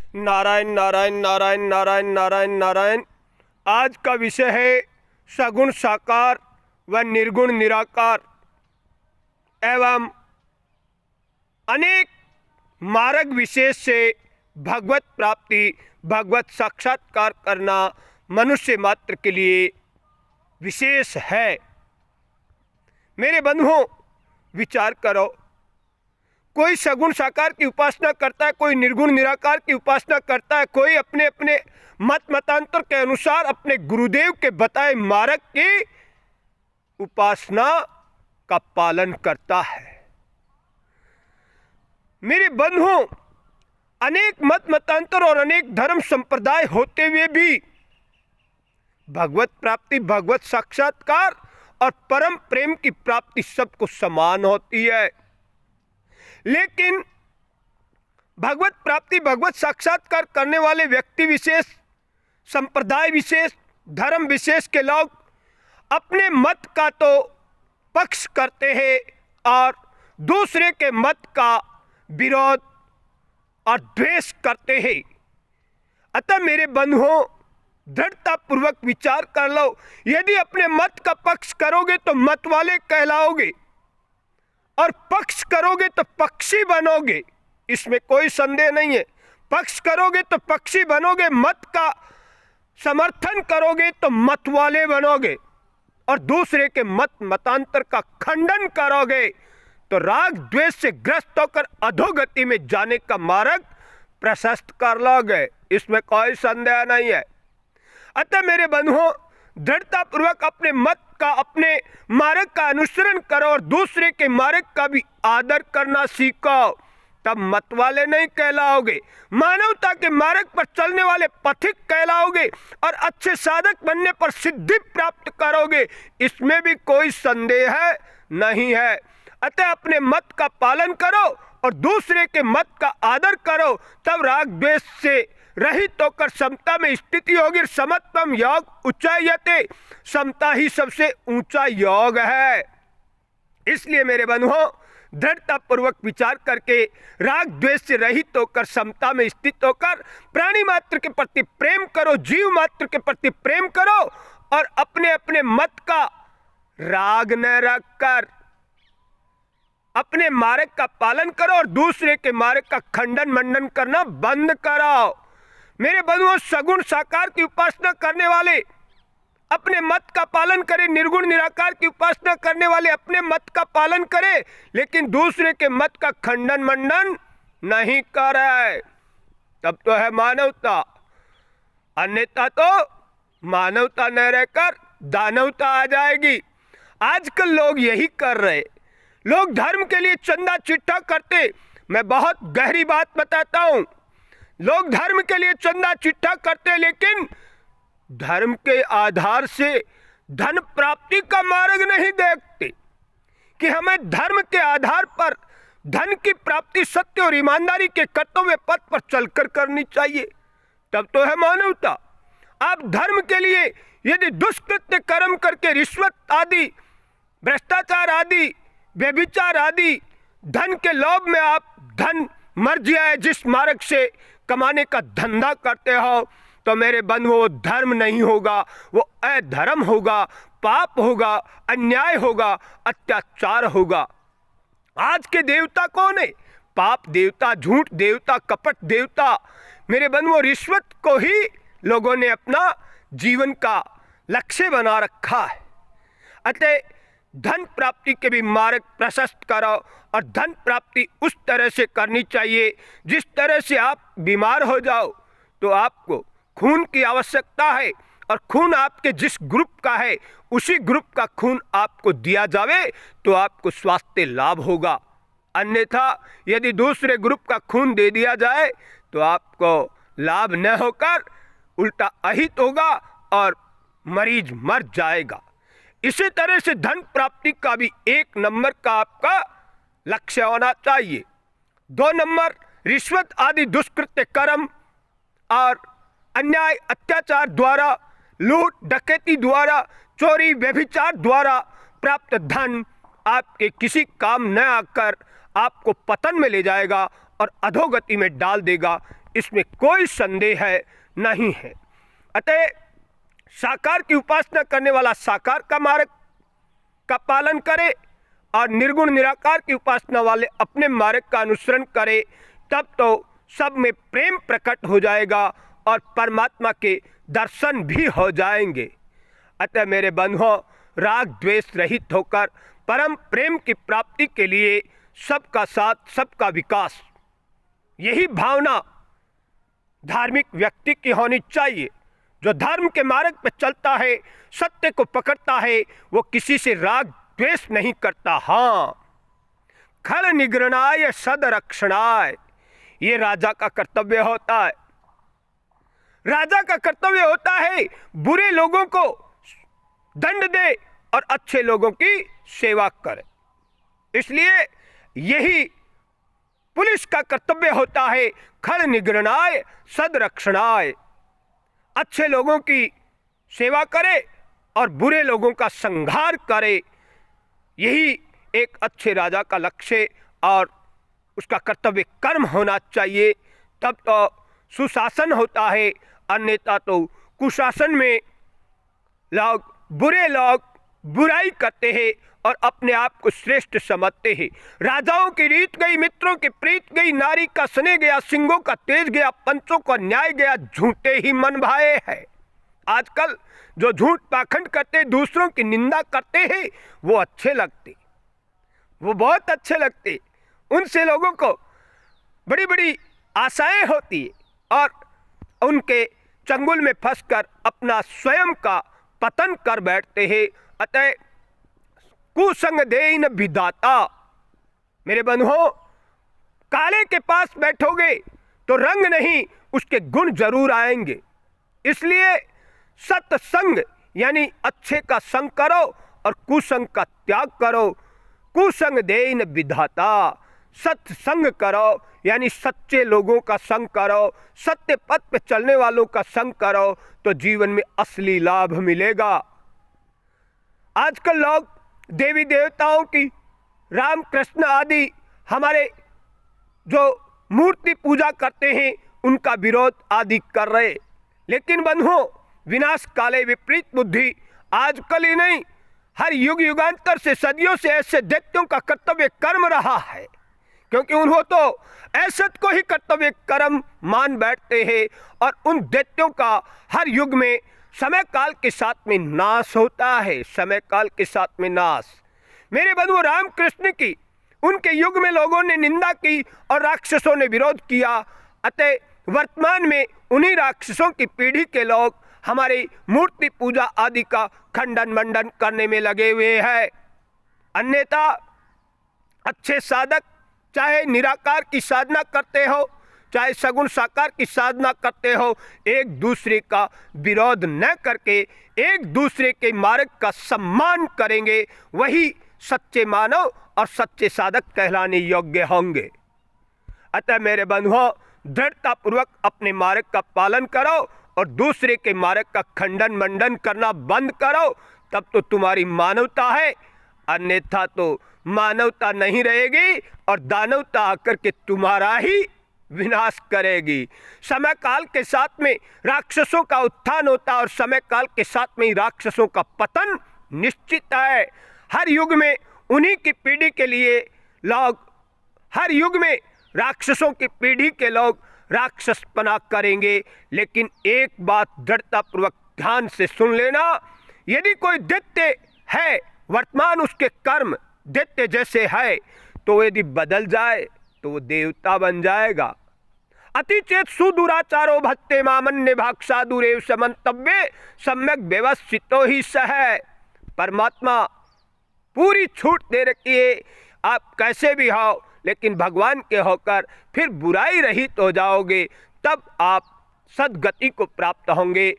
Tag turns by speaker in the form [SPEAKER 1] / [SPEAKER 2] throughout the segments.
[SPEAKER 1] नारायण नारायण नारायण नारायण नारायण नारायण। आज का विषय है सगुण साकार व निर्गुण निराकार एवं अनेक मार्ग विशेष से भगवत प्राप्ति, भगवत साक्षात्कार करना मनुष्य मात्र के लिए विशेष है। मेरे बंधुओं, विचार करो, कोई सगुण साकार की उपासना करता है, कोई निर्गुण निराकार की उपासना करता है, कोई अपने अपने मतांतर के अनुसार अपने गुरुदेव के बताए मार्ग की उपासना का पालन करता है। मेरे बंधुओं, अनेक मतांतर और अनेक धर्म संप्रदाय होते हुए भी भगवत प्राप्ति, भगवत साक्षात्कार और परम प्रेम की प्राप्ति सबको समान होती है। लेकिन भगवत प्राप्ति, भगवत साक्षात्कार करने वाले व्यक्ति विशेष, संप्रदाय विशेष, धर्म विशेष के लोग अपने मत का तो पक्ष करते हैं और दूसरे के मत का विरोध और द्वेष करते हैं। अतः मेरे बंधुओं, दृढ़तापूर्वक विचार कर लो, यदि अपने मत का पक्ष करोगे तो मत वाले कहलाओगे और पक्ष करोगे तो पक्षी बनोगे, इसमें कोई संदेह नहीं है। पक्ष करोगे तो पक्षी बनोगे, मत का समर्थन करोगे तो मत वाले बनोगे और दूसरे के मतांतर का खंडन करोगे तो राग द्वेष से ग्रस्त होकर अधोगति में जाने का मार्ग प्रशस्त कर लोगे, इसमें कोई संदेह नहीं है। अतः मेरे बंधुओं, दृढ़तापूर्वक अपने मत का, अपने मार्ग का अनुसरण करो और दूसरे के मार्ग का भी आदर करना सीखो, तब मत वाले नहीं कहलाओगे, मानवता के मार्ग पर चलने वाले पथिक कहलाओगे और अच्छे साधक बनने पर सिद्धि प्राप्त करोगे, इसमें भी कोई संदेह नहीं है। अतः अपने मत का पालन करो और दूसरे के मत का आदर करो, तब राग द्वेष से रहित होकर समता में स्थिति होगी। समत्वम योग उच्चायते, समता ही सबसे ऊंचा योग है। इसलिए मेरे बंधुओं, दृढ़तापूर्वक विचार करके राग द्वेष से रहित होकर समता में स्थित होकर प्राणी मात्र के प्रति प्रेम करो, जीव मात्र के प्रति प्रेम करो और अपने अपने मत का राग न रखकर अपने मार्ग का पालन करो और दूसरे के मार्ग का खंडन मंडन करना बंद करो। मेरे बंधुओं, सगुण साकार की उपासना करने वाले अपने मत का पालन करें, निर्गुण निराकार की उपासना करने वाले अपने मत का पालन करें, लेकिन दूसरे के मत का खंडन मंडन नहीं करे, तब तो है मानवता। अन्यथा तो मानवता न रहकर दानवता आ जाएगी। आजकल लोग यही कर रहे, लोग धर्म के लिए चंदा चिट्ठा करते। मैं बहुत गहरी बात बताता हूं, लोग धर्म के लिए चंदा चिट्ठा करते, लेकिन धर्म के आधार से धन प्राप्ति का मार्ग नहीं देखते कि हमें धर्म के आधार पर धन की प्राप्ति सत्य और ईमानदारी के कर्तव्य पथ पर चलकर करनी चाहिए, तब तो है मानवता। आप धर्म के लिए यदि दुष्कृत्य कर्म करके रिश्वत आदि, भ्रष्टाचार आदि, व्यभिचार आदि धन के लोभ में आप धन मर्जी आए जिस मार्ग से कमाने का धंधा करते हो, तो मेरे बंधुओं, वो धर्म नहीं होगा, वो अधर्म होगा, पाप होगा, अन्याय होगा, अत्याचार होगा। आज के देवता कौन है? पाप देवता, झूठ देवता, कपट देवता। मेरे बंधुओं, रिश्वत को ही लोगों ने अपना जीवन का लक्ष्य बना रखा है। अतः धन प्राप्ति के भी मार्ग प्रशस्त करो और धन प्राप्ति उस तरह से करनी चाहिए जिस तरह से आप बीमार हो जाओ तो आपको खून की आवश्यकता है और खून आपके जिस ग्रुप का है उसी ग्रुप का खून आपको दिया जावे तो आपको स्वास्थ्य लाभ होगा। अन्यथा यदि दूसरे ग्रुप का खून दे दिया जाए तो आपको लाभ न होकर उल्टा अहित होगा और मरीज मर जाएगा। इसी तरह से धन प्राप्ति का भी 1 नंबर का आपका लक्ष्य होना चाहिए। 2 नंबर, रिश्वत आदि दुष्कृत्य कर्म और अन्याय अत्याचार द्वारा, लूट डकैती द्वारा, चोरी व्यभिचार द्वारा प्राप्त धन आपके किसी काम न आकर आपको पतन में ले जाएगा और अधोगति में डाल देगा। इसमें कोई संदेह नहीं है। अतः साकार की उपासना करने वाला साकार का मार्ग का पालन करे और निर्गुण निराकार की उपासना वाले अपने मार्ग का अनुसरण करे, तब तो सब में प्रेम प्रकट हो जाएगा और परमात्मा के दर्शन भी हो जाएंगे। अतः मेरे बंधुओं, राग द्वेष रहित होकर परम प्रेम की प्राप्ति के लिए सबका साथ, सबका विकास, यही भावना धार्मिक व्यक्ति की होनी चाहिए। जो धर्म के मार्ग पर चलता है, सत्य को पकड़ता है, वो किसी से राग द्वेष नहीं करता। हाँ, खल निग्रहणाय सद रक्षणाय, ये राजा का कर्तव्य होता है। राजा का कर्तव्य होता है बुरे लोगों को दंड दे और अच्छे लोगों की सेवा करे। इसलिए यही पुलिस का कर्तव्य होता है, खल निग्रहणाय सद रक्षणाय, अच्छे लोगों की सेवा करे और बुरे लोगों का संहार करे। यही एक अच्छे राजा का लक्ष्य और उसका कर्तव्य कर्म होना चाहिए, तब तो सुशासन होता है। अन्यथा तो कुशासन में बुरे लोग बुराई करते हैं और अपने आप को श्रेष्ठ समझते हैं। राजाओं की रीत गई, मित्रों की प्रीत गई, नारी का स्नेह गया, सिंहों का तेज गया, पंचों का न्याय गया, झूठे ही मन भाए हैं। आजकल जो झूठ पाखंड करते, दूसरों की निंदा करते हैं, वो अच्छे लगते, वो बहुत अच्छे लगते। उनसे लोगों को बड़ी बड़ी आशाएं होती है और उनके चंगुल में फंसकर अपना स्वयं का पतन कर बैठते हैं। अतः कुसंग देन विधाता, मेरे बंधुओं, काले के पास बैठोगे तो रंग नहीं, उसके गुण जरूर आएंगे। इसलिए सत्संग यानी अच्छे का संग करो और कुसंग का त्याग करो। कुसंग देन विधाता, सत्संग करो यानी सच्चे लोगों का संग करो, सत्य पथ पे चलने वालों का संग करो, तो जीवन में असली लाभ मिलेगा। आजकल लोग देवी देवताओं की, राम कृष्ण आदि हमारे जो मूर्ति पूजा करते हैं, उनका विरोध आदि कर रहे। लेकिन बंधुओं, विनाश काले विपरीत बुद्धि आजकल ही नहीं, हर युग युगांतर से सदियों से ऐसे दैत्यों का कर्तव्य कर्म रहा है, क्योंकि उन्हों तो ऐसत को ही कर्तव्य कर्म मान बैठते हैं और उन दैत्यों का हर युग में समय काल के साथ में नाश होता है। समय काल के साथ में नाश। मेरे बंधुओं, राम कृष्ण की उनके युग में लोगों ने निंदा की और राक्षसों ने विरोध किया। अतः वर्तमान में उन्हीं राक्षसों की पीढ़ी के लोग हमारी मूर्ति पूजा आदि का खंडन मंडन करने में लगे हुए हैं। अन्यथा अच्छे साधक चाहे निराकार की साधना करते हो, चाहे सगुण साकार की साधना करते हो, एक दूसरे का विरोध न करके एक दूसरे के मार्ग का सम्मान करेंगे, वही सच्चे मानव और सच्चे साधक कहलाने योग्य होंगे। अतः मेरे बंधुओं, दृढ़तापूर्वक अपने मार्ग का पालन करो और दूसरे के मार्ग का खंडन मंडन करना बंद करो, तब तो तुम्हारी मानवता है। अन्यथा तो मानवता नहीं रहेगी और दानवता आकर के तुम्हारा ही विनाश करेगी। समय काल के साथ में राक्षसों का उत्थान होता है और समय काल के साथ में ही राक्षसों का पतन निश्चित है। हर युग में उन्हीं की पीढ़ी के लिए लोग, हर युग में राक्षसों की पीढ़ी के लोग राक्षसपना करेंगे। लेकिन एक बात दृढ़तापूर्वक ध्यान से सुन लेना, यदि कोई दैत्य है, वर्तमान उसके कर्म दैत्य जैसे है, तो यदि बदल जाए तो वो देवता बन जाएगा। अति चेत सुदुराचारो भत्ते मामन्य भाक्षा दुरेव समन्तव्य सम्यक व्यवस्थितो ही सह। परमात्मा पूरी छूट दे रखी है, आप कैसे भी हो, लेकिन भगवान के होकर फिर बुराई रहित हो जाओगे, तब आप सद्गति को प्राप्त होंगे।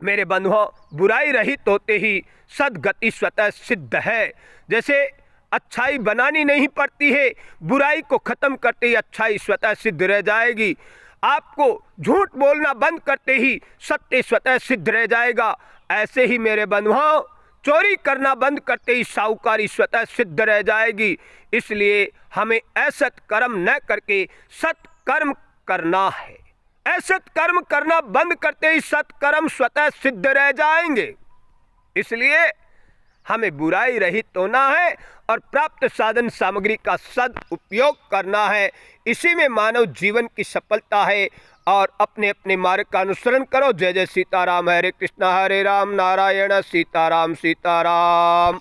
[SPEAKER 1] मेरे बंधुओं, बुराई रहित होते ही सद्गति स्वतः सिद्ध है। जैसे अच्छाई बनानी नहीं पड़ती है, बुराई को खत्म करते ही अच्छाई स्वतः सिद्ध रह जाएगी। आपको झूठ बोलना बंद करते ही सत्य स्वतः सिद्ध रह जाएगा। ऐसे ही मेरे बंधुओं, चोरी करना बंद करते ही साहूकारी स्वतः सिद्ध रह जाएगी। इसलिए हमें असत कर्म न करके सत कर्म करना है। असत कर्म करना बंद करते ही सत्कर्म स्वतः सिद्ध रह जाएंगे। इसलिए हमें बुराई रहित होना है और प्राप्त साधन सामग्री का सदुपयोग करना है। इसी में मानव जीवन की सफलता है। और अपने अपने मार्ग का अनुसरण करो। जय जय सीताराम। हरे कृष्णा हरे राम नारायण सीताराम सीताराम।